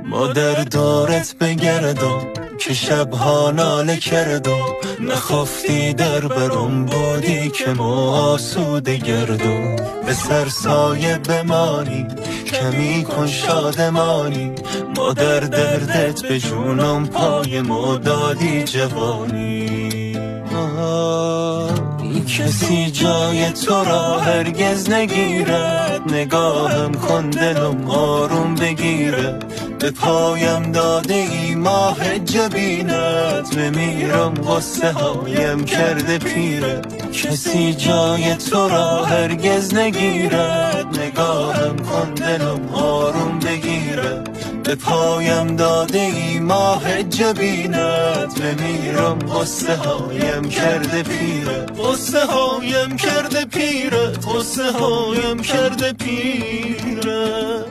ما در دورت بگردم که شبها ناله کردم، نخواستی در برم بودی که ما آسوده گردم. به سر سایه بمانی کمی کن شادمانی، ما در دردت به جونم پای ما دادی جوانی. کسی جای تو را هرگز نگیرد، نگاهم کن دلم آروم بگیره. به پایم داده ای ماه جبینت، بمیرم غصه هایم کرده پیره. کسی جای تو را هرگز نگیرد، نگاهم کن دلم آروم بگیره. به پایم داده ای ماه جبینت، بمیرم غصه هایم کرده پیره. غصه هایم کرده پیره، غصه هایم کرده پیره.